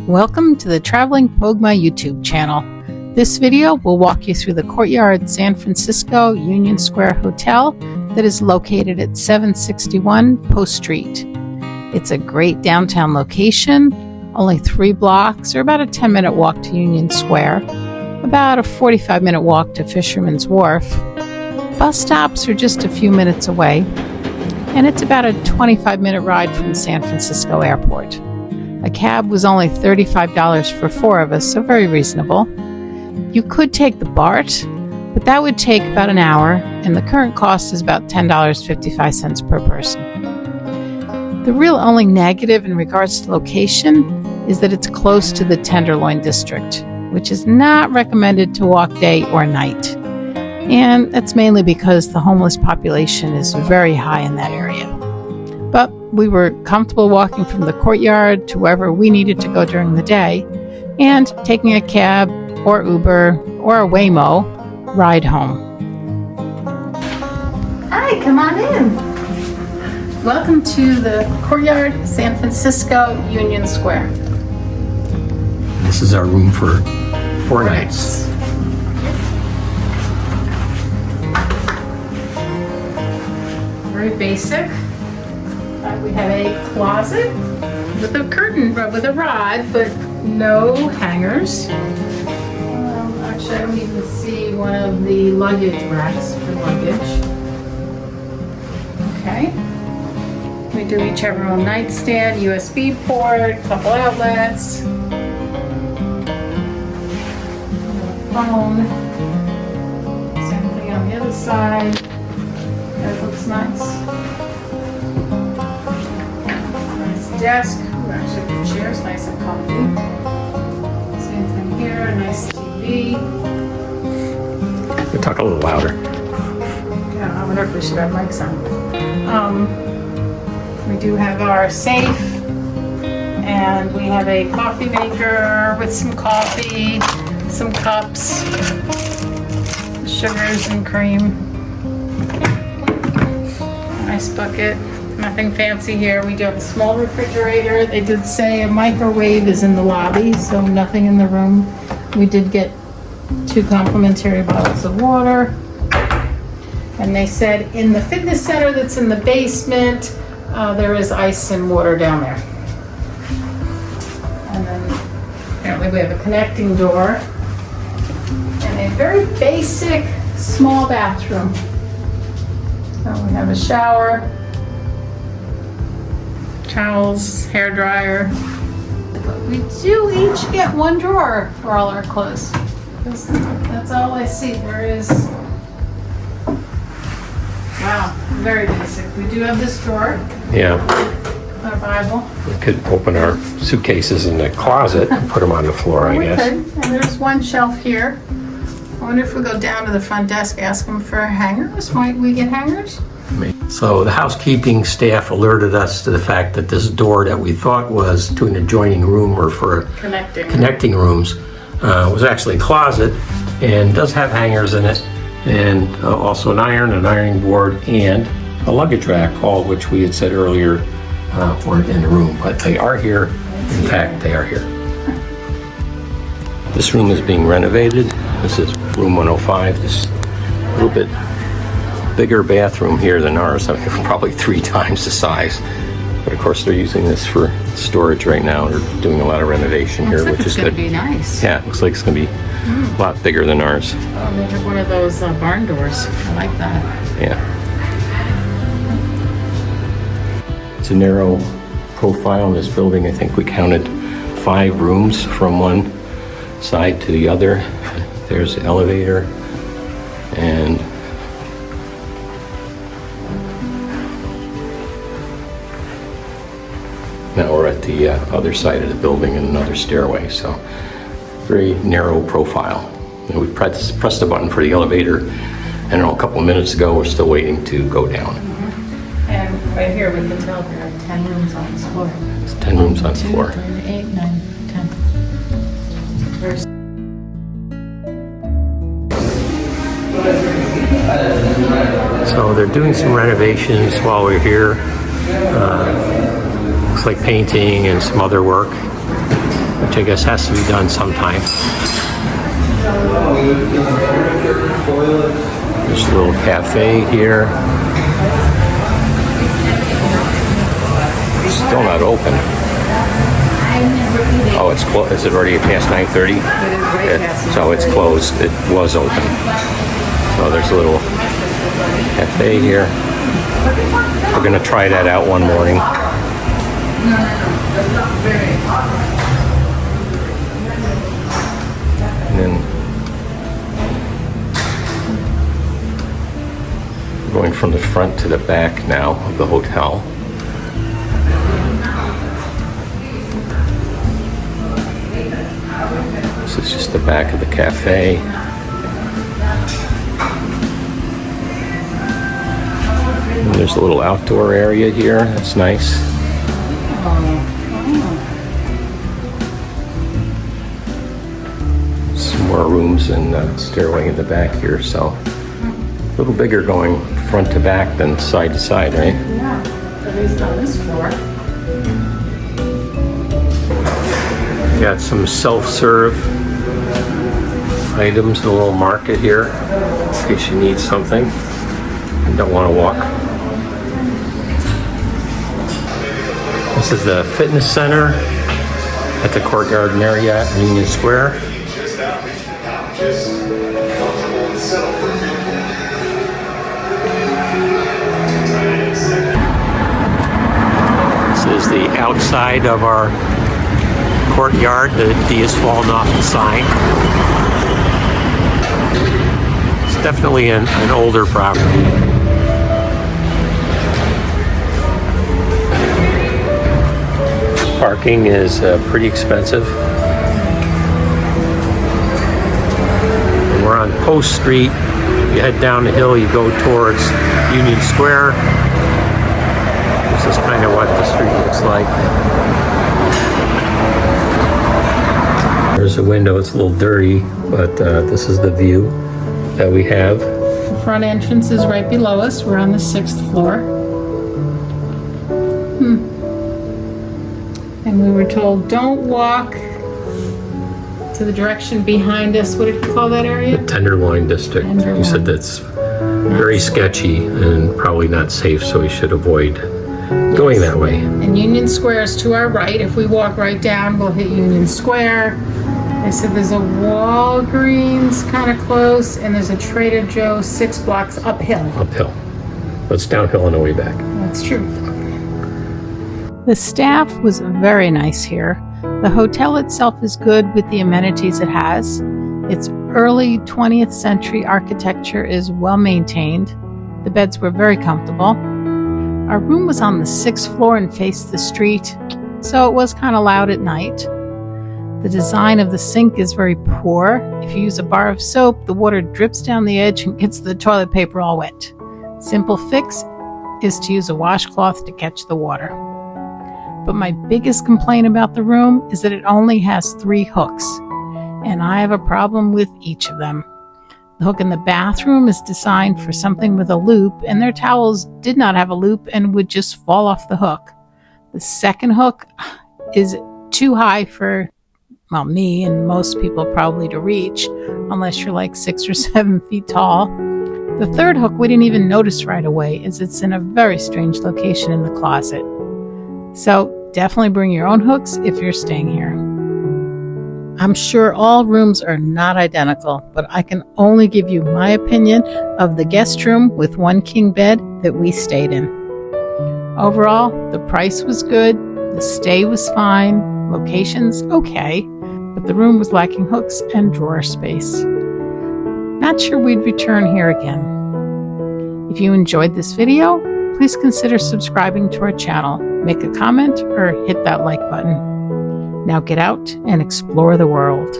Welcome to the Traveling Pogma YouTube channel. This video will walk you through the Courtyard San Francisco Union Square Hotel that is located at 761 Post Street. It's a great downtown location, only 3 blocks or about a 10-minute walk to Union Square, about a 45-minute walk to Fisherman's Wharf. Bus stops are just a few minutes away, and it's about a 25-minute ride from San Francisco Airport. A cab was only $35 for 4 of us, so very reasonable. You could take the BART, but that would take about an hour, and the current cost is about $10.55 per person. The real only negative in regards to location is that it's close to the Tenderloin District, which is not recommended to walk day or night. And that's mainly because the homeless population is very high in that area. But we were comfortable walking from the Courtyard to wherever we needed to go during the day and taking a cab or Uber or a Waymo ride home. Hi, come on in. Welcome to the Courtyard San Francisco Union Square. This is our room for 4 nights. Very basic. We have a closet with a curtain, with a rod, but no hangers. Actually, I don't even see one of the luggage racks for luggage. Okay. We do each have our own nightstand, USB port, couple outlets, phone. Same thing on the other side. That looks nice. Desk, actually the chair's nice and comfy. Same thing here, a nice TV. We talk a little louder. Yeah, I wonder if we should have mics on. We do have our safe, and we have a coffee maker with some coffee, some cups, sugars and cream. Nice bucket. Nothing fancy here. We do have a small refrigerator. They did say a microwave is in the lobby, so nothing in the room. We did get 2 complimentary bottles of water. And they said in the fitness center that's in the basement, there is ice and water down there. And then apparently we have a connecting door and a very basic small bathroom. So we have a shower, towels, hair dryer. But we do each get 1 drawer for all our clothes. That's all I see. There is, wow, very basic. We do have this drawer. Yeah. Our Bible. We could open our suitcases in the closet and put them on the floor, I guess. We could. And there's 1 shelf here. I wonder if we go down to the front desk, ask them for hangers. Might we get hangers? So the housekeeping staff alerted us to the fact that this door that we thought was to an adjoining room or for connecting rooms was actually a closet and does have hangers in it, and also an ironing board, and a luggage rack, all of which we had said earlier weren't in the room, but they are here. In fact, they are here. This room is being renovated. This is room 105. This a little bit bigger bathroom here than ours. I mean, probably 3 times the size. But of course, they're using this for storage right now. They're doing a lot of renovation here, which is good. It's going to be nice. Yeah, it looks like it's going to be a lot bigger than ours. Oh, they have one of those barn doors. I like that. Yeah. It's a narrow profile in this building. I think we counted 5 rooms from one side to the other. There's the elevator, and now we're at the other side of the building in another stairway, so very narrow profile. And we pressed the button for the elevator, and a couple of minutes ago we're still waiting to go down. And right here we can tell there are 10 rooms on this floor. It's 10 rooms on the floor. 2, 3, 8, 9, 10. There's So they're doing some renovations while we're here. Looks like painting and some other work. which I guess has to be done sometime. There's a little cafe here. Still not open. Oh, it's closed. Is it already past 9:30? It is right past. So it's closed. It was open. So there's a little cafe here. We're gonna try that out one morning. And then going from the front to the back now of the hotel. This is just the back of the cafe. And there's a little outdoor area here. That's nice. Some more rooms and stairway in the back here, so a little bigger going front to back than side to side, right? Yeah, at least on this floor. Got some self-serve items, a little market here in case you need something and don't want to walk. This is the fitness center at the Courtyard Marriott in Union Square. This is the outside of our courtyard. The D is fallen off the sign. It's definitely an older property. Parking is pretty expensive. And we're on Post Street. You head down the hill, you go towards Union Square. This is kind of what the street looks like. There's a window, it's a little dirty, but this is the view that we have. The front entrance is right below us. We're on the 6th floor. And we were told, don't walk to the direction behind us. What did you call that area? The Tenderloin District. Tenderloin. You said that's very sketchy and probably not safe, so we should avoid going that way. And Union Square is to our right. If we walk right down, we'll hit Union Square. They said there's a Walgreens kind of close, and there's a Trader Joe's 6 blocks uphill. Uphill. But it's downhill on the way back. That's true. The staff was very nice here. The hotel itself is good with the amenities it has. Its early 20th century architecture is well maintained. The beds were very comfortable. Our room was on the 6th floor and faced the street, so it was kind of loud at night. The design of the sink is very poor. If you use a bar of soap, the water drips down the edge and gets the toilet paper all wet. Simple fix is to use a washcloth to catch the water. But my biggest complaint about the room is that it only has 3 hooks, and I have a problem with each of them. The hook in the bathroom is designed for something with a loop, and their towels did not have a loop and would just fall off the hook. The second hook is too high for, well, me and most people probably to reach, unless you're like 6 or 7 feet tall. The third hook we didn't even notice right away, as it's in a very strange location in the closet. So definitely bring your own hooks if you're staying here. I'm sure all rooms are not identical, but I can only give you my opinion of the guest room with 1 king bed that we stayed in. Overall, the price was good, the stay was fine, locations okay, but the room was lacking hooks and drawer space. Not sure we'd return here again. If you enjoyed this video, please consider subscribing to our channel, make a comment, or hit that like button. Now get out and explore the world.